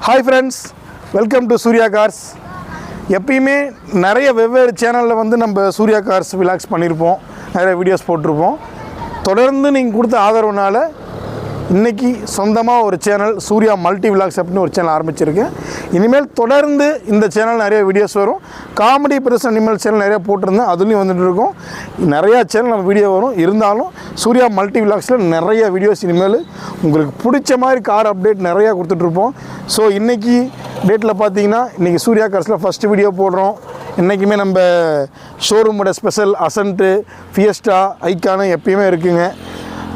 Hi friends, welcome to Surya Cars. எப்பயுமே நிறைய வெவ்வேறு சேனலில் வந்து நம்ம சூர்யா கார்ஸ் விலாக்ஸ் பண்ணியிருப்போம், நிறைய வீடியோஸ் போட்டிருப்போம். தொடர்ந்து நீங்கள் கொடுத்த ஆதரவுனால இன்றைக்கி சொந்தமாக ஒரு சேனல் சூர்யா மல்டி விலாக்ஸ் அப்படின்னு ஒரு சேனல் ஆரம்பிச்சிருக்கேன். இனிமேல் தொடர்ந்து இந்த சேனல் நிறைய வீடியோஸ் வரும். காமெடி ப்ளஸ் அனிமல் சேனல் நிறையா போட்டிருந்தேன், அதுலேயும் வந்துட்டு இருக்கோம். நிறையா சேனல் நம்ம வீடியோ வரும். இருந்தாலும் சூர்யா மல்டி விலாக்ஸில் நிறைய வீடியோஸ் இனிமேல் உங்களுக்கு பிடிச்ச மாதிரி கார் அப்டேட் நிறையா கொடுத்துட்ருப்போம். ஸோ இன்றைக்கி டேட்டில் பார்த்தீங்கன்னா இன்றைக்கி சூர்யா கார்ஸில் ஃபஸ்ட்டு வீடியோ போடுறோம். இன்றைக்குமே நம்ம ஷோரூமோட ஸ்பெஷல் அசன்ட்டு, ஃபியஸ்டா, ஐக்கானு எப்பயுமே இருக்குங்க.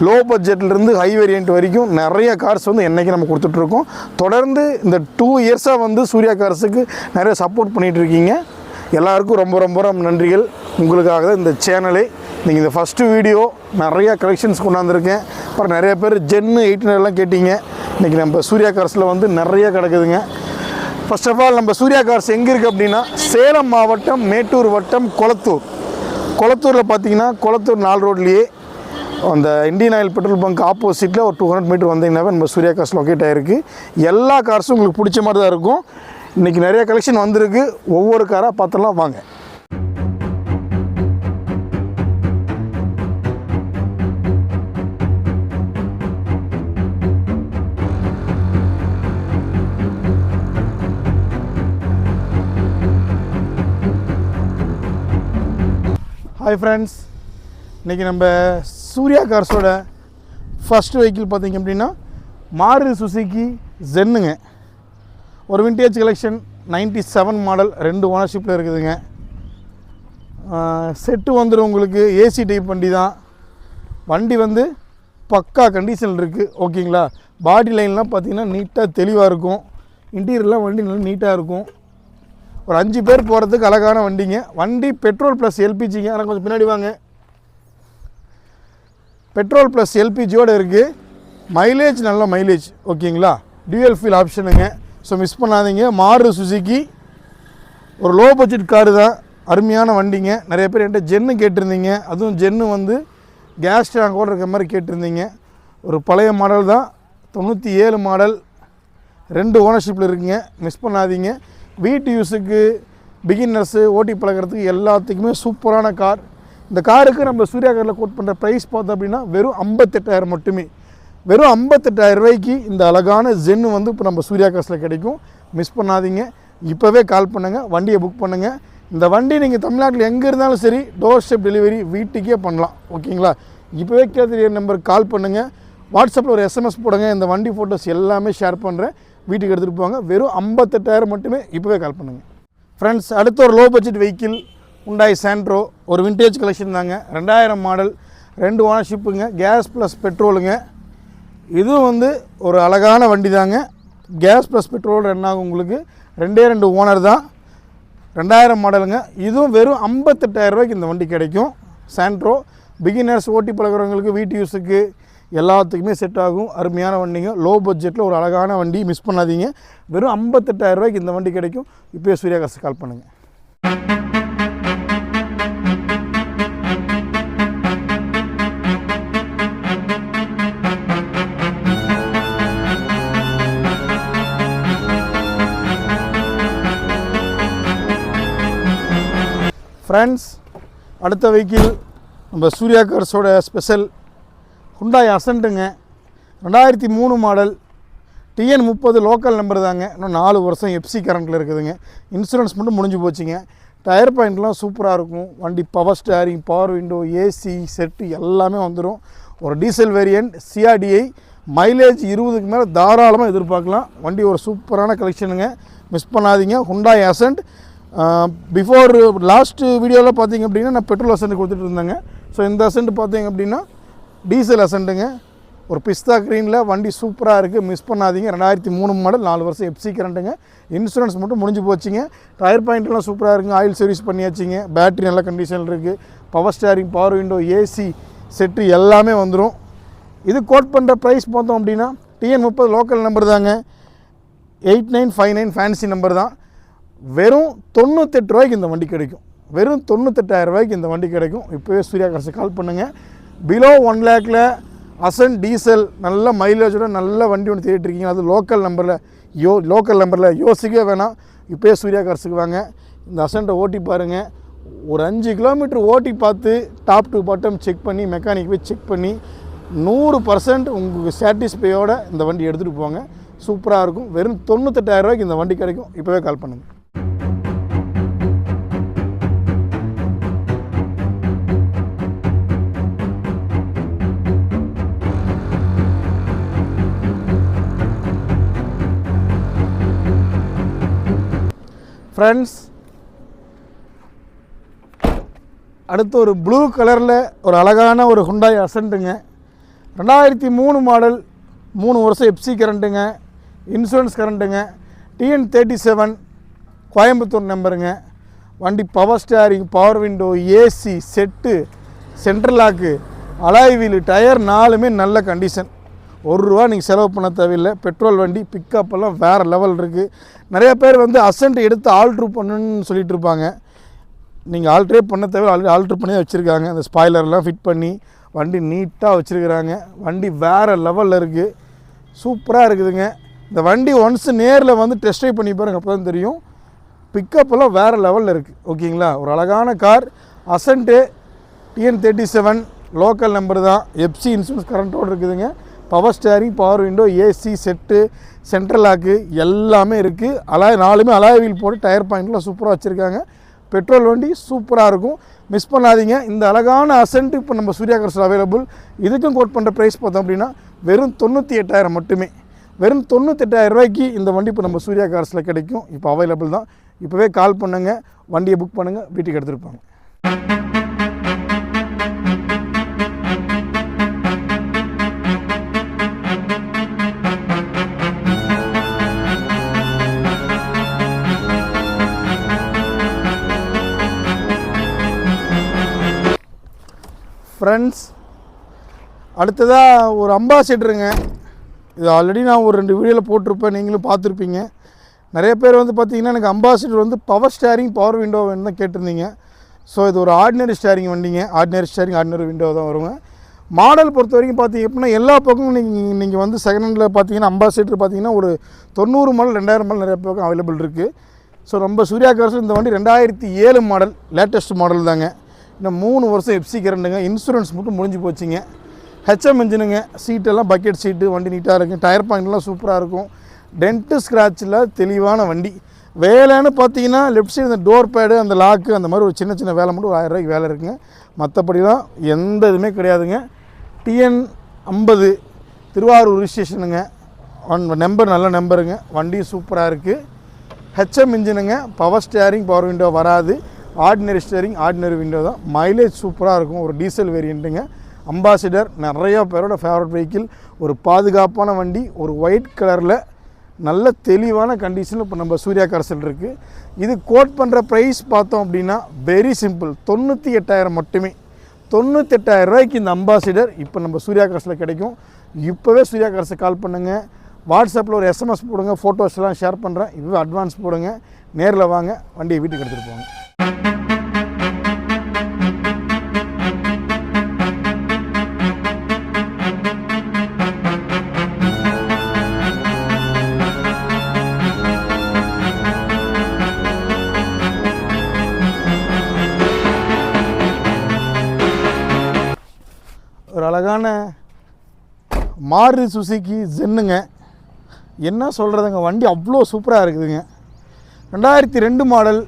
லோ பட்ஜெட்லேருந்து ஹை வேரியண்ட் வரைக்கும் நிறைய கார்ஸ் வந்து என்றைக்கு நம்ம கொடுத்துட்ருக்கோம். தொடர்ந்து இந்த 2 இயர்ஸாக வந்து சூர்யா கார்ஸுக்கு நிறைய சப்போர்ட் பண்ணிகிட்ருக்கீங்க. எல்லாருக்கும் ரொம்ப ரொம்ப நன்றிகள். உங்களுக்காக தான் இந்த சேனலே. நீங்கள் இந்த ஃபஸ்ட்டு வீடியோ நிறையா கலெக்ஷன்ஸ் கொண்டாந்துருக்கேன். அப்புறம் நிறைய பேர் ஜென்னு 800 கேட்டீங்க. இன்றைக்கி நம்ம சூர்யா கார்ஸில் வந்து நிறைய கிடக்குதுங்க. ஃபர்ஸ்ட் ஆஃப் ஆல் நம்ம சூர்யா கார்ஸ் எங்கே இருக்குது அப்படின்னா சேலம் மாவட்டம் மேட்டூர் வட்டம் கொளத்தூரில் பார்த்தீங்கன்னா கொளத்தூர் 4 ரோட்லேயே அந்த இந்தியன் ஆயில் பெட்ரோல் பங்க் ஆப்போசிட்டில் ஒரு 200 மீட்டர் வந்தீங்கன்னாவே நம்ம சூர்யா கார்ஸ் லொக்கேட் ஆகிருக்கு. எல்லா கார்ஸும் உங்களுக்கு பிடிச்ச மாதிரி தான் இருக்கும். இன்றைக்கி நிறைய கலெக்ஷன் வந்திருக்கு. ஒவ்வொரு காராக பார்த்துலாம் வாங்க. ஹாய் ஃப்ரெண்ட்ஸ், இன்றைக்கி நம்ம சூர்யா கார்ஸோட ஃபஸ்ட் வெஹிக்கிள் பார்த்திங்க அப்படின்னா மாருதி சுசுகி ஜென்னுங்க. ஒரு விண்டேஜ் கலெக்ஷன் 97 மாடல், 2 ஓனர்ஷிப்பில் இருக்குதுங்க. செட்டு வந்துடும் உங்களுக்கு. ஏசி டைப் வண்டி தான். வண்டி வந்து பக்கா கண்டிஷனில் இருக்குது. ஓகேங்களா? பாடி லைன்லாம் பார்த்திங்கன்னா நீட்டாக தெளிவாக இருக்கும். இன்டீரியர்லாம் வண்டி நல்லா நீட்டாக இருக்கும். ஒரு 5 பேர் போகிறதுக்கு அழகான வண்டிங்க. வண்டி பெட்ரோல் ப்ளஸ் எல்பிஜிங்க. ஆனால் கொஞ்சம் பின்னாடி வாங்க. பெட்ரோல் ப்ளஸ் எல்பிஜியோடு இருக்குது. மைலேஜ் நல்ல மைலேஜ். ஓகேங்களா? டியூயல் ஃபீல் ஆப்ஷனுங்க. ஸோ மிஸ் பண்ணாதீங்க. மாருதி சுசுகி ஒரு லோ பட்ஜெட் காரு தான். அருமையான வண்டிங்க. நிறைய பேர் என்கிட்ட ஜென்னு கேட்டிருந்தீங்க. அதுவும் ஜென்னு வந்து கேஸ் டேங்கோடு இருக்கிற மாதிரி கேட்டிருந்தீங்க. ஒரு பழைய மாடல் தான், 97 மாடல், 2 ஓனர்ஷிப்பில் இருக்குங்க. மிஸ் பண்ணாதீங்க. வீட்டு யூஸுக்கு, பிகினர்ஸு, ஓட்டி பழகிறதுக்கு எல்லாத்துக்குமே சூப்பரான கார். இந்த காருக்கு நம்ம சூர்யா காரில் கோட் பண்ணுற ப்ரைஸ் பார்த்தோம் அப்படின்னா வெறும் 58,000 மட்டுமே. வெறும் 58,000 ரூபாய்க்கு இந்த அழகான ஜென்னு வந்து இப்போ நம்ம சூர்யா கார்ஸில் கிடைக்கும். மிஸ் பண்ணாதீங்க. இப்போவே கால் பண்ணுங்கள், வண்டியை புக் பண்ணுங்கள். இந்த வண்டி நீங்கள் தமிழ்நாட்டில் எங்கே இருந்தாலும் சரி டோர் ஸ்டெப் டெலிவரி வீட்டுக்கே பண்ணலாம். ஓகேங்களா? இப்போவே கேட்குற நம்பருக்கு கால் பண்ணுங்கள். வாட்ஸ்அப்பில் ஒரு SMS போடுங்க. இந்த வண்டி ஃபோட்டோஸ் எல்லாமே ஷேர் பண்ணுறேன். வீட்டுக்கு எடுத்துகிட்டு போவாங்க. வெறும் 58,000 மட்டுமே. இப்போவே கால் பண்ணுங்கள். ஃப்ரெண்ட்ஸ், அடுத்த ஒரு low budget vehicle Hyundai Santro. ஒரு விண்டேஜ் கலெக்ஷன் தாங்க. 2000 மாடல், 2 ஓனர்ஷிப்புங்க. கேஸ் ப்ளஸ் பெட்ரோலுங்க. இதுவும் வந்து ஒரு அழகான வண்டி தாங்க. கேஸ் ப்ளஸ் பெட்ரோல் ரன் ஆகும் உங்களுக்கு. 2 ஓனர் தான். 2000 மாடலுங்க. இதுவும் வெறும் 58,000 ரூபாய்க்கு இந்த வண்டி கிடைக்கும். சாண்ட்ரோ பிகினர்ஸ், ஓட்டி பழகிறவங்களுக்கு, வீட்டு யூஸுக்கு எல்லாத்துக்குமே செட் ஆகும். அருமையான வண்டிங்க. லோ பட்ஜெட்டில் ஒரு அழகான வண்டி. மிஸ் பண்ணாதீங்க. வெறும் 58,000 ரூபாய்க்கு இந்த வண்டி கிடைக்கும். இப்போயே சூர்யா கார்ஸ் கால் பண்ணுங்கள். ஃப்ரெண்ட்ஸ், அடுத்த வெஹிக்கிள் நம்ம சூர்யா கார்ஸோட ஸ்பெஷல் ஹுண்டாய் அசன்ட்டுங்க. 2003 மாடல், TN30 லோக்கல் நம்பர் தாங்க. இன்னும் 4 வருஷம் எஃப்சி கரண்ட்டில் இருக்குதுங்க. இன்சூரன்ஸ் மட்டும் முடிஞ்சு போச்சுங்க. டயர் பாயிண்ட்லாம் சூப்பராக இருக்கும். வண்டி power steering, power window, AC set எல்லாமே வந்துடும். ஒரு டீசல் வேரியண்ட், CRDI. மைலேஜ் 20க்கு மேலே தாராளமாக எதிர்பார்க்கலாம். வண்டி ஒரு சூப்பரான கலெக்ஷனுங்க. மிஸ் பண்ணாதீங்க. ஹுண்டாய் அசன்ட். பிஃபோர் லாஸ்ட்டு வீடியோவில் பார்த்தீங்க அப்படின்னா நான் பெட்ரோல் அசன்ட் கொடுத்துட்டு இருந்தேங்க. ஸோ இந்த அசன்ட் பார்த்தீங்க அப்படின்னா டீசல் அசன்ட்டுங்க. ஒரு பிஸ்தா க்ரீனில் வண்டி சூப்பராக இருக்குது. மிஸ் பண்ணாதீங்க. 2003 மாடல், 4 வருஷம் எஃப்சி கரண்ட்டுங்க. இன்சூரன்ஸ் மட்டும் முடிஞ்சு போச்சுங்க. டயர் பாயிண்ட்லாம் சூப்பராக இருக்குங்க. Oil service பண்ணியாச்சுங்க. பேட்டரி நல்ல கண்டிஷனில் இருக்குது. Power steering, power window, AC set எல்லாமே வந்துடும். இது கோட் பண்ணுற ப்ரைஸ் பார்த்தோம் அப்படின்னா TN30 லோக்கல் நம்பர் தாங்க. 8959 ஃபேன்சி நம்பர் தான். வெறும் 98 ரூபாய்க்கு இந்த வண்டி கிடைக்கும். வெறும் 98,000 ரூபாய்க்கு இந்த வண்டி கிடைக்கும். இப்போவே சூர்யா கார்ஸ் கால் பண்ணுங்கள். பிலோ 1 லேக்கில் அசன் டீசல் நல்ல மைலேஜோட நல்ல வண்டி ஒன்று தேடிட்டு இருக்கீங்க, அது லோக்கல் நம்பரில் லோக்கல் நம்பரில் யோசிக்கவே வேணாம், இப்போயே சூர்யா கார்ஸுக்கு வாங்க. இந்த அசென்ட்டை ஓட்டி பாருங்கள். ஒரு 5 கிலோமீட்டர் ஓட்டி பார்த்து டாப் டு பாட்டம் செக் பண்ணி மெக்கானிக் போய் செக் பண்ணி 100% உங்களுக்கு சாட்டிஸ்ஃபையோட இந்த வண்டி எடுத்துகிட்டு போங்க. சூப்பராக இருக்கும். வெறும் 98,000 ரூபாய்க்கு இந்த வண்டி கிடைக்கும். இப்போவே கால் பண்ணுங்கள். ஃப்ரெண்ட்ஸ், அடுத்து ஒரு ப்ளூ கலரில் ஒரு அழகான ஒரு ஹுண்டாய் அசென்ட்டுங்க. 2003 மாடல், 3 வருஷம் எஃப்சி கரண்ட்டுங்க, இன்சூரன்ஸ் கரண்ட்டுங்க, TN37 கோயம்புத்தூர் நம்பருங்க. வண்டி power steering, power window, AC, set, central lock, alloy wheel, tyre 4மே நல்ல கண்டிஷன். ₹1 நீங்கள் செலவு பண்ண தேவையில்லை. பெட்ரோல் வண்டி, பிக்கப் வேறு லெவல் இருக்குது. நிறைய பேர் அசென்ட் எடுத்து ஆல்ட்ரு பண்ணணுன்னு சொல்லிட்டு இருப்பாங்க. நீங்கள் ஆல்ட்ரே பண்ண தேவை, ஆல்ரெடி ஆல்ட்ரு பண்ணி வச்சுருக்காங்க. அந்த ஸ்பாய்லர்லாம் ஃபிட் பண்ணி வண்டி நீட்டாக வச்சுருக்கிறாங்க. வண்டி வேறு லெவலில் இருக்குது. சூப்பராக இருக்குதுங்க. இந்த வண்டி ஒன்ஸ் நேரில் டெஸ்ட் ட்ரைவ் பண்ணி பாருங்க, அப்போ தான் தெரியும். பிக்கப்பெல்லாம் வேறு லெவலில் இருக்குது. ஓகேங்களா? ஒரு அழகான car Accent, TN37 local number தான், எஃப்சி இன்சூரன்ஸ் கரண்ட்டோடு இருக்குதுங்க. Power steering, power window, AC, set, central lock எல்லாமே இருக்குது. அலாய் 4மே அலாய் வீல் போட்டு டயர் பாயிண்ட்லாம் சூப்பராக வச்சுருக்காங்க. பெட்ரோல் வண்டி சூப்பராக இருக்கும். மிஸ் பண்ணாதீங்க. இந்த அழகான அசென்ட் இப்போ நம்ம சூர்யா கார்ஸில் அவைலபிள். இதுக்கும் கோட் பண்ணுற ப்ரைஸ் பார்த்தோம் அப்படின்னா வெறும் 98,000 மட்டுமே. வெறும் 98,000 ரூபாய்க்கு இந்த வண்டி இப்போ நம்ம சூர்யா கார்ஸில் கிடைக்கும். இப்போ அவைலபிள் தான். இப்போவே கால் பண்ணுங்கள், வண்டியை புக் பண்ணுங்கள், வீட்டுக்கு எடுத்துகிட்டு போங்க. ஃப்ரெண்ட்ஸ், அடுத்ததாக ஒரு அம்பாசிடருங்க. இது ஆல்ரெடி நான் ஒரு 2 வீடியோவில் போட்டிருப்பேன், நீங்களும் பார்த்துருப்பீங்க. நிறைய பேர் பார்த்திங்கன்னா எனக்கு ambassador power steering, power window வேணும் தான் கேட்டிருந்தீங்க. ஸோ இது ஒரு ஆர்டினரி ஸ்டேரிங் வண்டிங்க. ஆர்டினரி ஸ்டேரிங், ஆர்டினரி விண்டோ தான் வருங்க. மாடல் பொறுத்த வரைக்கும் பார்த்திங்க அப்படின்னா எல்லா பக்கமும் நீங்கள் செகண்ட் ஹேண்டில் பார்த்தீங்கன்னா அம்பாசிடர் பார்த்தீங்கன்னா ஒரு 90 மாடல், 2000 மாடல் நிறைய பக்கம் அவைலபிள் இருக்குது. ஸோ நம்ம சூர்யா கார்ஸ் இந்த வண்டி 2007 மாடல், லேட்டஸ்ட் மாடல் தாங்க. இன்னும் 3 வருஷம் எஃப்சி கரண்ட்டுங்க. இன்சூரன்ஸ் மட்டும் முடிஞ்சு போச்சுங்க. ஹெச்எம் இன்ஜினுங்க. சீட்டெல்லாம் பக்கெட் சீட்டு, வண்டி நீட்டாக இருக்குது. டயர் பாயிண்ட்லாம் சூப்பராக இருக்கும். டென்ட்டு ஸ்க்ராட்சில் தெளிவான வண்டி. வேலைன்னு பார்த்தீங்கன்னா லெஃப்ட் சைடு இந்த டோர் பேடு, அந்த லாக்கு, அந்த மாதிரி ஒரு சின்ன சின்ன வேலை மட்டும் ஒரு 1000 ரூபாய்க்கு வேலை இருக்குங்க. மற்றபடிலாம் எந்த இதுவுமே கிடையாதுங்க. TN50 திருவாரூர் ரிஜிஸ்ட்ரேஷனுங்க. நம்பர் நல்ல நம்பருங்க. வண்டி சூப்பராக இருக்குது. ஹெச்எம் இன்ஜினுங்க. பவர் ஸ்டேரிங், பவர் விண்டோ வராது. ஆர்டினரி ஸ்டேரிங், ஆர்டினரி விண்டோ தான். மைலேஜ் சூப்பராக இருக்கும். ஒரு டீசல் வேரியண்ட்டுங்க. அம்பாசிடர் நிறையா பேரோட ஃபேவரட் வெஹிக்கிள். ஒரு பாதுகாப்பான வண்டி. ஒரு ஒயிட் கலரில் நல்ல தெளிவான கண்டிஷனில் இப்போ நம்ம சூர்யா கார்ஸில் இருக்குது. இது கோட் பண்ணுற ப்ரைஸ் பார்த்தோம் அப்படின்னா வெரி சிம்பிள், 98,000 மட்டுமே. 98,000 ரூபாய்க்கு இந்த அம்பாசிடர் இப்போ நம்ம சூர்யா கார்ஸில் கிடைக்கும். இப்போவே சூர்யா கார்ஸை கால் பண்ணுங்கள். வாட்ஸ்அப்பில் ஒரு SMS போடுங்க, ஃபோட்டோஸ்லாம் ஷேர் பண்ணுறேன். இதுவே அட்வான்ஸ் போடுங்க. நேரில் வாங்க, வண்டியை வீட்டுக்கு எடுத்துகிட்டு போங்க. ஒரு அழகான மாருதி சுசுகி ஜென்னுங்க. என்ன சொல்கிறதுங்க, வண்டி அவ்வளோ சூப்பராக இருக்குதுங்க. 2002 மாடல்,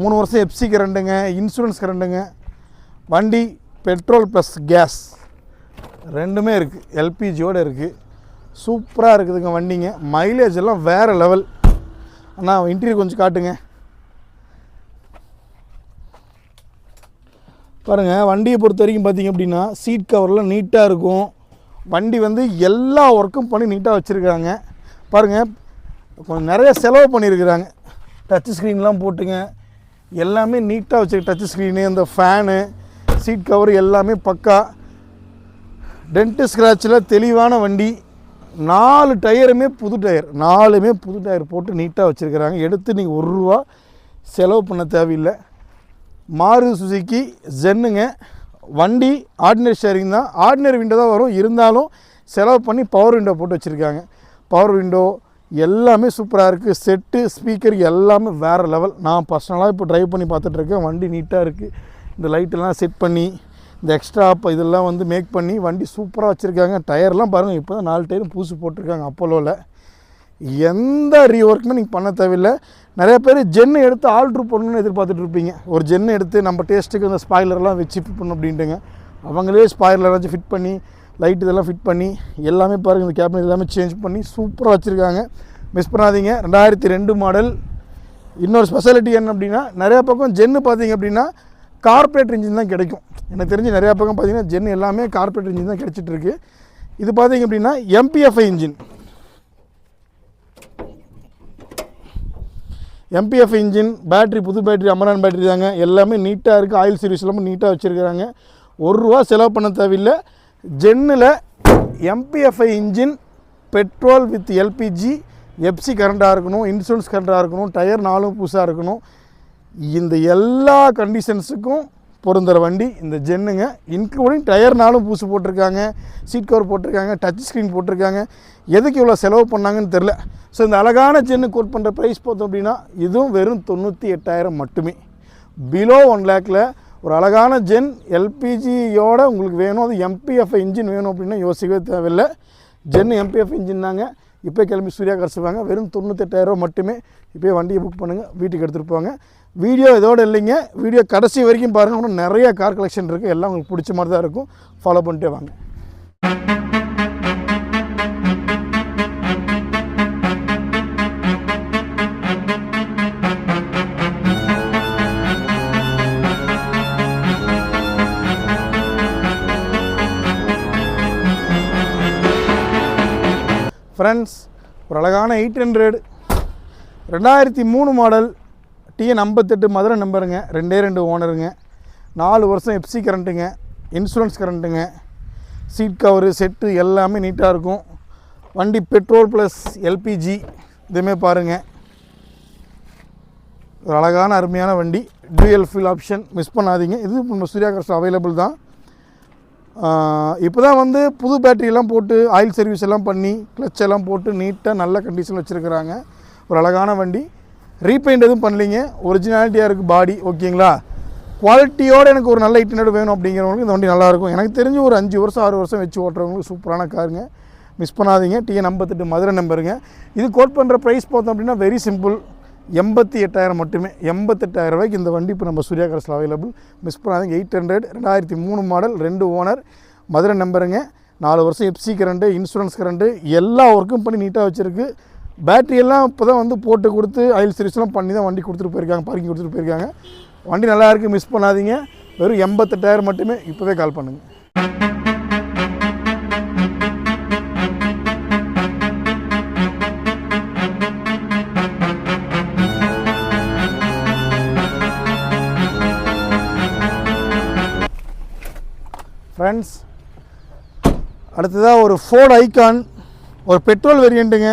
3 வருஷம் எஃப்சி கரண்ட்டுங்க, இன்சூரன்ஸ் கரண்ட்டுங்க. வண்டி பெட்ரோல் ப்ளஸ் கேஸ் ரெண்டுமே இருக்குது. எல்பிஜியோடு இருக்குது. சூப்பராக இருக்குதுங்க வண்டிங்க. மைலேஜ் எல்லாம் வேறு லெவல். ஆனால் இன்டீரியர் கொஞ்சம் காட்டுங்க. பாருங்கள், வண்டியை பொறுத்த வரைக்கும் பார்த்திங்க அப்படின்னா சீட் கவர்லாம் நீட்டாக இருக்கும். வண்டி எல்லா ஒர்க்கும் பண்ணி நீட்டாக வச்சுருக்காங்க. பாருங்கள், கொஞ்சம் நிறைய செலவு பண்ணியிருக்கிறாங்க. டச் ஸ்க்ரீன்லாம் போட்டுங்க, எல்லாமே நீட்டாக வச்சுருக்கு. டச் ஸ்க்ரீனு, இந்த ஃபேனு, சீட் கவர் எல்லாமே பக்கா. டென்ட்டு ஸ்க்ராட்சில் தெளிவான வண்டி. 4 டயருமே புது டயர், 4மே புது டயர் போட்டு நீட்டாக வச்சுருக்கிறாங்க. எடுத்து நீங்கள் ₹1 செலவு பண்ண தேவையில்லை. மாருதி சுசுகி ஜென்னுங்க. வண்டி ஆர்டினரி ஸ்டேரிங் தான், ஆர்டினரி விண்டோ தான் வரும். இருந்தாலும் செலவு பண்ணி பவர் விண்டோ போட்டு வச்சுருக்காங்க. பவர் விண்டோ, எல்லாமே சூப்பராக இருக்குது. செட்டு ஸ்பீக்கர் எல்லாமே வேறு லெவல். நான் பர்சனலாக இப்போ ட்ரைவ் பண்ணி பார்த்துட்ருக்கேன். வண்டி நீட்டாக இருக்குது. இந்த லைட்டெல்லாம் செட் பண்ணி இந்த எக்ஸ்ட்ரா இதெல்லாம் வந்து மேக் பண்ணி வண்டி சூப்பராக வச்சுருக்காங்க. டயர்லாம் பாருங்கள், இப்போ தான் 4 டயரும் புதுசு போட்டிருக்காங்க. அப்போலோவில் எந்த ரீஒர்க்குமே நீங்கள் பண்ண தேவையில்லை. நிறைய பேர் ஜென்னு எடுத்து ஆல்ட்ரு பண்ணணும்னு எதிர்பார்த்துட்டு இருப்பீங்க. ஒரு ஜென்னு எடுத்து நம்ம டேஸ்ட்டுக்கு அந்த ஸ்பாய்லர்லாம் வச்சு ஃபிட் பண்ணணும் அப்படின்ட்டுங்க. அவங்களே ஸ்பாய்லர் வச்சு ஃபிட் பண்ணி லைட் இதெல்லாம் ஃபிட் பண்ணி எல்லாமே பாருங்கள், இந்த கேபினட் எல்லாமே சேஞ்ச் பண்ணி சூப்பராக வச்சுருக்காங்க. மிஸ் பண்ணாதீங்க. 2002 மாடல். இன்னொரு ஸ்பெஷாலிட்டி என்ன அப்படின்னா, நிறையா பக்கம் ஜென்னு பார்த்தீங்க அப்படின்னா கார்பரேட் இன்ஜின் தான் கிடைக்கும். எனக்கு தெரிஞ்சு நிறையா பக்கம் பார்த்தீங்கன்னா ஜென் எல்லாமே கார்பரேட் இன்ஜின் தான் கிடைச்சிட்ருக்கு. இது பார்த்தீங்க அப்படின்னா MPFI engine. MPFI engine, battery புது பேட்ரி, அமரான் பேட்ரி தாங்க. எல்லாமே நீட்டாக இருக்குது. ஆயில் சர்வீஸ் எல்லாமே நீட்டாக வச்சுருக்கிறாங்க. ₹1 செலவு பண்ண தேவையில்லை. ஜென்னில் MPFI engine, petrol with LPG, FC கரண்ட்டாக இருக்கணும், இன்சூரன்ஸ் கரண்ட்டாக இருக்கணும், டயர் 4 புதுசாக இருக்கணும். இந்த எல்லா கண்டிஷன்ஸுக்கும் பொருந்துகிற வண்டி இந்த ஜென்னுங்க. இன்க்ளூடிங் டயர் 4 புதுசு போட்டிருக்காங்க, சீட் கவர் போட்டிருக்காங்க, டச் ஸ்க்ரீன் போட்டிருக்காங்க. எதுக்கு இவ்வளோ செலவு பண்ணாங்கன்னு தெரில. ஸோ இந்த அழகான ஜென்னு கோட் பண்ணுற ப்ரைஸ் பார்த்தோம் அப்படின்னா இதுவும் வெறும் 98,000 மட்டுமே. பிலோ 1 lakhல ஒரு அழகான ஜென் எல்பிஜியோடு உங்களுக்கு வேணும், அது MPFI இன்ஜின் வேணும் அப்படின்னா யோசிக்கவே தேவையில்லை. ஜென்னு MPFI இன்ஜின் தாங்க. இப்போ கிளம்பி சூர்யா கார்ஸ் வாங்க. வெறும் 98,000 மட்டுமே. இப்போயே வண்டியை புக் பண்ணுங்கள், வீட்டுக்கு எடுத்துகிட்டு போங்க. வீடியோ இதோடு இல்லைங்க, வீடியோ கடைசி வரைக்கும் பாருங்கள். இன்னும் நிறைய கார் கலெக்ஷன் இருக்குது. எல்லாம் உங்களுக்கு பிடிச்ச மாதிரி தான் இருக்கும். ஃபாலோ பண்ணிட்டே வாங்க. ஃப்ரெண்ட்ஸ், ஒரு அழகான 800 2003 மாடல் TN 58 மதுரை நம்பருங்க. 2 ஓனருங்க. 4 வருஷம் எப்சி கரண்ட்டுங்க, இன்சூரன்ஸ் கரண்ட்டுங்க, சீட் கவரு செட்டு எல்லாமே நீட்டாக இருக்கும். வண்டி பெட்ரோல் ப்ளஸ் LPG இதுவுமே பாருங்கள். ஒரு அழகான அருமையான வண்டி. Dual fill option. மிஸ் பண்ணாதீங்க. இது நம்ம சூர்யா கார்ஸ் அவைலபிள் தான். இப்போ தான் வந்து புது பேட்டரியெல்லாம் போட்டு ஆயில் சர்வீஸ் எல்லாம் பண்ணி கிளச் எல்லாம் போட்டு நீட்டாக நல்ல கண்டிஷனில் வச்சுருக்கிறாங்க. ஒரு அழகான வண்டி. ரீபெயிண்ட் எதுவும் பண்ணலிங்க. ஒரிஜினாலிட்டியாக இருக்குது பாடி. ஓகேங்களா? குவாலிட்டியோடு எனக்கு ஒரு நல்ல 800 வேணும் அப்படிங்கிறவங்களுக்கு இந்த வண்டி நல்லாயிருக்கும். எனக்கு தெரிஞ்சு ஒரு 5 வருஷம் 6 வருஷம் வச்சு ஓட்டுறவங்களுக்கு சூப்பரான காருங்க. மிஸ் பண்ணாதீங்க. TN 58 மதுரை நம்பருங்க. இது கோட் பண்ணுற ப்ரைஸ் பார்த்தோம் அப்படின்னா வெரி சிம்பிள், 88,000 மட்டுமே. 88,000 ரூபாய்க்கு இந்த வண்டி இப்போ நம்ம சூர்யா கார்ஸில் அவைலபிள். மிஸ் பண்ணாதீங்க. 800 2003 மாடல், 2 ஓனர், மதுரை நம்பருங்க. 4 வருஷம் எப்சி கரண்ட்டு, இன்சூரன்ஸ் கரண்ட்டு எல்லா ஒர்க்கும் பண்ணி நீட்டாக வச்சுருக்கு. பேட்டரியெல்லாம் இப்போ தான் வந்து போட்டு கொடுத்து ஆயில் சர்வீஸ்லாம் பண்ணி தான் வண்டி கொடுத்துட்டு போயிருக்காங்க, பார்க்கிங் கொடுத்துட்டு போயிருக்காங்க. வண்டி நல்லா இருக்குது. மிஸ் பண்ணாதீங்க. வெறும் 88,000 மட்டுமே. இப்போவே கால் பண்ணுங்கள். ஃப்ரெண்ட்ஸ், அடுத்ததாக ஒரு ஃபோர்ட் ஐகான், ஒரு பெட்ரோல் வேரியண்ட்டுங்க.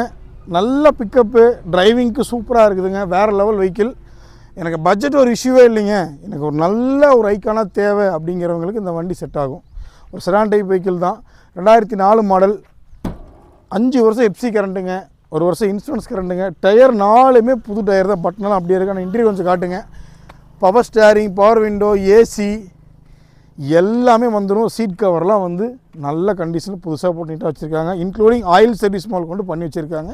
நல்ல பிக்கப்பு, டிரைவிங்க்கு சூப்பராக இருக்குதுங்க. வேறு லெவல் வெஹிக்கிள். எனக்கு பட்ஜெட் ஒரு இஷ்யூவே இல்லைங்க. எனக்கு ஒரு நல்ல ஒரு ஐக்கானாக தேவை அப்படிங்கிறவங்களுக்கு இந்த வண்டி செட் ஆகும். ஒரு செடான் டைப் வெஹிக்கிள் தான். 2004 மாடல், 5 வருஷம் எப்சி கரண்ட்டுங்க, 1 வருஷம் இன்சூரன்ஸ் கரண்ட்டுங்க. டயர் 4மே புது டயர் தான். பட்டனெலாம் அப்படியே இருக்கு. ஆனால் இன்டீரியர் கொஞ்சம் காட்டுங்க. Power steering, power window, AC எல்லாமே வந்துடும். சீட் கவர்லாம் வந்து நல்ல கண்டிஷனில் புதுசாக போட்டு நீட்டாக வச்சுருக்காங்க. இன்க்ளூடிங் ஆயில் சர்வீஸ் மால் கொண்டு பண்ணி வச்சுருக்காங்க.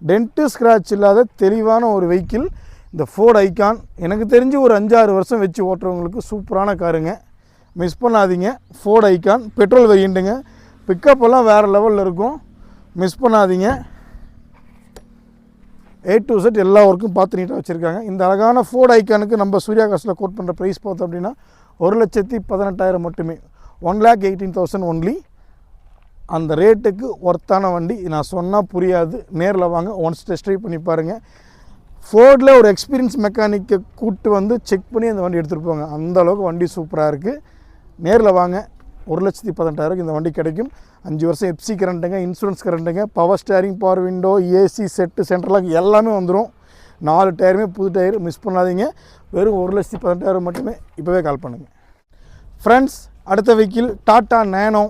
டென்ட்டு ஸ்க்ராட்ச் இல்லாத தெளிவான ஒரு வெஹிக்கிள் இந்த ஃபோர்ட் ஐகான். எனக்கு தெரிஞ்சு ஒரு 5-6 வருஷம் வச்சு ஓட்டுறவங்களுக்கு சூப்பரான காருங்க. மிஸ் பண்ணாதீங்க. ஃபோர்ட் ஐகான் பெட்ரோல் வேரியண்ட்டுங்க. பிக்கப் எல்லாம் வேறு லெவலில் இருக்கும். மிஸ் பண்ணாதீங்க. A to Z எல்லா ஒர்க்கும் பார்த்து நீட்டாக வச்சுருக்காங்க. இந்த அழகான ஃபோர்ட் ஐகானுக்கு நம்ம சூர்யா கார்ஸில் கோட் பண்ணுற ப்ரைஸ் பார்த்தோம் அப்படின்னா 1,18,000 மட்டுமே. 1,18,000 ஒன்லி. அந்த ரேட்டுக்கு ஒர்த்தான வண்டி. நான் சொன்னால் புரியாது. நேரில் வாங்க, ஒன்ஸ் டெஸ்ட் ட்ரைவ் பண்ணி பாருங்கள். ஃபோர்டில் ஒரு எக்ஸ்பீரியன்ஸ் மெக்கானிக்கை கூப்பிட்டு வந்து செக் பண்ணி அந்த வண்டி எடுத்துகிட்டு போங்க. அந்தளவுக்கு வண்டி சூப்பராக இருக்குது. நேரில் வாங்க. 1,18,000 இந்த வண்டி கிடைக்கும். 5 வருஷம் எப்சி கரண்ட்டுங்க, இன்சூரன்ஸ் கரண்ட்டுங்க, power steering, power window, AC set, சென்ட்ரலாக எல்லாமே வந்துடும். 4 டயருமே புது டயர். மிஸ் பண்ணாதீங்க. வெறும் 1,18,000 மட்டுமே. இப்போவே கால் பண்ணுங்கள். ஃப்ரெண்ட்ஸ், அடுத்த vehicle Tata Nano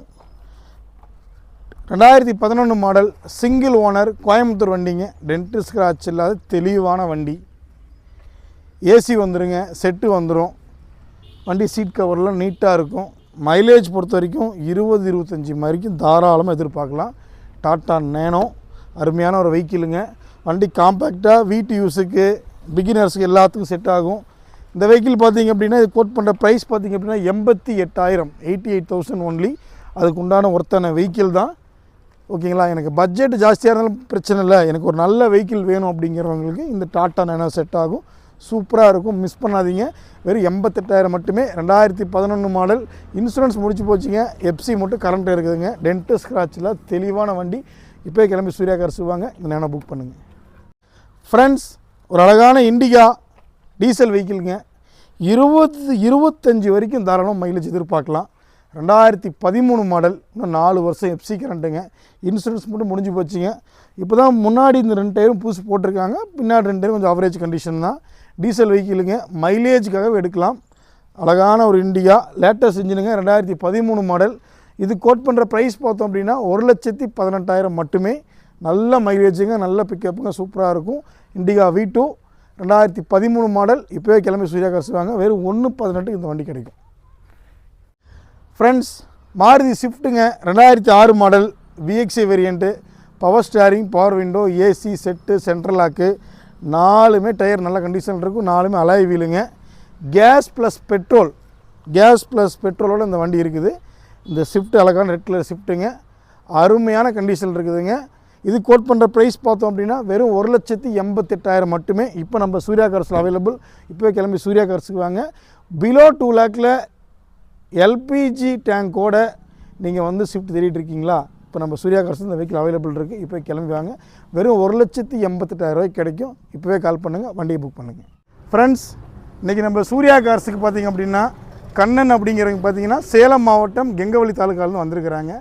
2011 model single owner Coimbatore வண்டிங்க. டென்ட் ஸ்க்ராட்ச் இல்லாத தெளிவான வண்டி. ஏசி வந்துடுங்க, செட்டு வந்துடும். வண்டி சீட் கவர்லாம் நீட்டாக இருக்கும். மைலேஜ் பொறுத்த வரைக்கும் 20-25 வரைக்கும் தாராளமாக எதிர்பார்க்கலாம். டாட்டா நேனோ அருமையான ஒரு வெஹிக்கிளுங்க. வண்டி காம்பேக்டாக வீட்டு யூஸுக்கு பிகினர்ஸுக்கு எல்லாத்துக்கும் செட் ஆகும். இந்த வெஹிக்கிள் பார்த்திங்க அப்படின்னா இது கோட் பண்ணுற ப்ரைஸ் பார்த்திங்க அப்படின்னா 88,000 88,000 ஒன்லி. அதுக்கு உண்டான ஒருத்தான வெஹிக்கிள் தான். ஓகேங்களா. எனக்கு பட்ஜெட் ஜாஸ்தியாக இருந்தாலும் பிரச்சனை இல்லை, எனக்கு ஒரு நல்ல வெஹிக்கிள் வேணும் அப்படிங்கிறவங்களுக்கு இந்த டாட்டா நேனோ செட் ஆகும். சூப்பராக இருக்கும், மிஸ் பண்ணாதீங்க. வெறும் 88,000 மட்டுமே. 2011 மாடல். இன்சூரன்ஸ் முடிச்சு போச்சுங்க. எஃப்சி மட்டும் கரண்ட் இருக்குதுங்க. டென்ட் ஸ்க்ராட்சில் தெளிவான வண்டி. இப்போ கிளம்பி சூர்யா கார்ஸ் வாங்க, இந்த நேனோ புக் பண்ணுங்கள். ஃப்ரெண்ட்ஸ், ஒரு அழகான இண்டிகா டீசல் வெஹிக்கிளுங்க. 20-25 வரைக்கும் தாராளமாக மைலேஜ் எதிர்பார்க்கலாம். 2013 மாடல். இன்னும் 4 வருஷம் எஃப்சி கரண்ட்டுங்க. இன்சூரன்ஸ் மட்டும் முடிஞ்சு போச்சுங்க. இப்போ தான் முன்னாடி இந்த 2 டயரும் புதுசு போட்டிருக்காங்க, பின்னாடி 2 டயரும் கொஞ்சம் ஆவரேஜ் கண்டிஷன் தான். டீசல் வெஹிக்கிளுங்க, மைலேஜுக்காக எடுக்கலாம். அழகான ஒரு இண்டிகா லேட்டஸ்ட் இன்ஜினுங்க. 2013 மாடல். இது கோட் பண்ணுற ப்ரைஸ் பார்த்தோம் அப்படின்னா 1,18,000 மட்டுமே. நல்ல மைலேஜுங்க, நல்ல பிக்கப்புங்க, சூப்பராக இருக்கும். Indica V2 2013 model. இப்போவே கிளம்பி சூர்யா கார்ஸ் வாங்க. வெறும் 1,18,000 இந்த வண்டி கிடைக்கும். ஃப்ரெண்ட்ஸ், மாருதி ஸ்விஃப்ட்டுங்க. 2006 model. VXI variant. Power steering, power window, AC, set, central lock, 4மே டயர் நல்ல கண்டிஷனில் இருக்கும். 4மே அலாய் வீலுங்க. கேஸ் ப்ளஸ் பெட்ரோலோடு இந்த வண்டி இருக்குது. இந்த ஸ்விஃப்ட் அழகான ரெட் கலர் ஸ்விஃப்ட்டுங்க. அருமையான கண்டிஷனில் இருக்குதுங்க. இது கோட் பண்ணுற ப்ரைஸ் பார்த்தோம் அப்படின்னா வெறும் 1,88,000 மட்டுமே. இப்போ நம்ம சூர்யா கார்ஸில் அவைலபிள். இப்போ கிளம்பி சூர்யா கார்ஸுக்கு வாங்க. பிலோ 2 lakhல எல்பிஜி டேங்கோட நீங்கள் வந்து ஸ்விஃப்ட் தேடிட்டு இருக்கீங்களா? இப்போ நம்ம சூர்யா கார்ஸ் இந்த வெஹிக்கிள் அவைலபிள் இருக்குது. இப்போ கிளம்பி வாங்க. வெறும் 1,88,000 கிடைக்கும். இப்போவே கால் பண்ணுங்கள், வண்டியை புக் பண்ணுங்கள். ஃப்ரெண்ட்ஸ், இன்றைக்கி நம்ம சூர்யா கார்ஸுக்கு பார்த்திங்க அப்படின்னா கண்ணன் அப்படிங்கிறவங்க பார்த்திங்கன்னா சேலம் மாவட்டம் கெங்கவள்ளி தாலுக்காலேருந்து வந்திருக்கிறாங்க.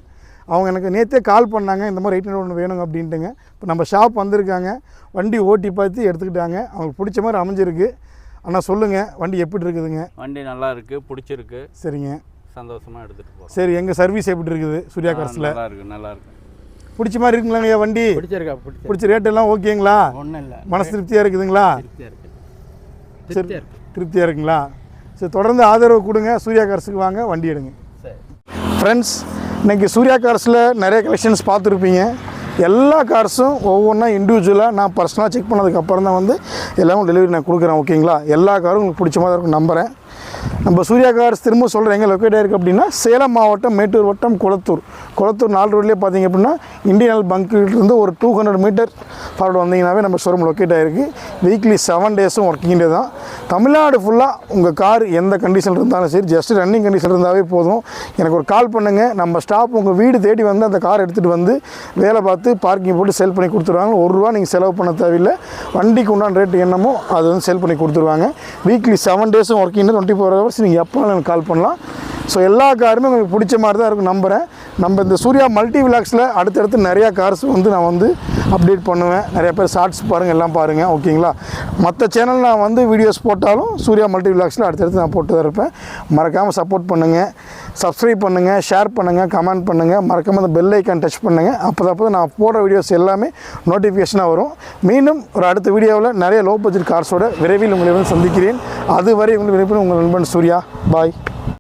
அவங்க எனக்கு நேற்றே கால் பண்ணாங்க, இந்த மாதிரி 800 வேணுங்க அப்படின்ட்டுங்க. இப்போ நம்ம ஷாப் வந்திருக்காங்க, வண்டி ஓட்டி பார்த்து எடுத்துக்கிட்டாங்க. அவங்களுக்கு பிடிச்ச மாதிரி அமைஞ்சிருக்கு. அண்ணா சொல்லுங்கள், வண்டி எப்படி இருக்குதுங்க? வண்டி நல்லா இருக்குது, பிடிச்சிருக்கு. சரிங்க, சந்தோஷமாக எடுத்துகிட்டு போகிறோம். சரி, எங்கள் சர்வீஸ் எப்படி இருக்குது சூர்யா கார்ஸில்? நல்லா இருக்கு. பிடிச்ச மாதிரி இருக்குங்களாங்க ஐயா வண்டி? பிடிச்ச ரேட் எல்லாம் ஓகேங்களா? ஒன்றும் இல்லை, மனசு திருப்தியாக இருக்குதுங்களா? சரி, திருப்தியாக இருக்குங்களா? சரி, தொடர்ந்து ஆதரவு கொடுங்க. சூர்யா கார்ஸுக்கு வாங்க, வண்டி எடுங்க. ஃப்ரெண்ட்ஸ், இன்றைக்கி சூர்யா கார்ஸில் நிறைய கலெக்ஷன்ஸ் பார்த்துருப்பீங்க. எல்லா கார்ஸும் ஒவ்வொன்றா இண்டிவிஜுவலாக நான் பர்சனலாக செக் பண்ணதுக்கப்புறம் தான் வந்து எல்லாமே டெலிவரி நான் கொடுக்குறேன். ஓகேங்களா? எல்லா காரும் உங்களுக்கு பிடிச்ச மாதிரி இருக்கும் நம்புகிறேன். நம்ம சூர்யா கார்ஸ் திரும்ப சொல்கிறேன், எங்கே லொக்கேட் ஆகிருக்கு அப்படின்னா சேலம் மாவட்டம் மேட்டூர் வட்டம் குளத்தூர் 4 ரோட்லேயே பார்த்தீங்க அப்படின்னா இந்தியன் பங்க்லேருந்து ஒரு 200 மீட்டர் ஃபார்வர்டு வந்தீங்கன்னாவே நம்ம ஷோரூம் லொக்கேட் ஆகிருக்கு. வீக்லி 7 டேஸும் ஒர்க்கிங் டே தான். தமிழ்நாடு ஃபுல்லாக உங்கள் கார் எந்த கண்டிஷனில் இருந்தாலும் சரி, ஜஸ்ட் ரன்னிங் கண்டிஷன் இருந்தாவே போதும். எனக்கு ஒரு கால் பண்ணுங்கள். நம்ம ஸ்டாஃப் உங்கள் வீடு தேடி வந்து அந்த கார் எடுத்துகிட்டு வந்து வேலை பார்த்து பார்க்கிங் போட்டு சேல் பண்ணி கொடுத்துருவாங்க. ₹1 நீங்கள் செலவு பண்ண தேவையில்லை. வண்டிக்கு உண்டான ரேட் என்னமோ அது வந்து சேல் பண்ணி கொடுத்துருவாங்க. வீக்லி 7 டேஸும் ஒர்க்கிங் 24 hours நீங்கள் எப்போ எனக்கு கால் பண்ணலாம். ஸோ எல்லா காருமே உங்களுக்கு பிடிச்ச மாதிரி தான் இருக்கும் நம்புகிறேன். நம்ம இந்த சூர்யா மல்டி விலாக்ஸில் அடுத்தடுத்து நிறையா கார்ஸ் வந்து நான் வந்து அப்டேட் பண்ணுவேன். நிறைய பேர் ஷார்ட்ஸ் பாருங்கள், எல்லாம் பாருங்கள். ஓகேங்களா? மற்ற சேனல் நான் வந்து வீடியோஸ் போட்டாலும் சூர்யா மல்டி விலாக்ஸில் அடுத்தடுத்து நான் போட்டு தான் இருப்பேன். மறக்காமல் சப்போர்ட் பண்ணுங்கள், சப்ஸ்கிரைப் பண்ணுங்கள், ஷேர் பண்ணுங்கள், கமெண்ட் பண்ணுங்கள். மறக்காமல் அந்த பெல் ஐக்கான் டச் பண்ணுங்கள். அப்போ நான் போடுற வீடியோஸ் எல்லாமே நோட்டிஃபிகேஷனாக வரும். மீண்டும் ஒரு அடுத்த வீடியோவில் நிறைய லோ பட்ஜெட் கார்ஸோட விரைவில் உங்களை வந்து சந்திக்கிறேன். அதுவரை உங்கள் நண்பன் சூர்யா. பாய்.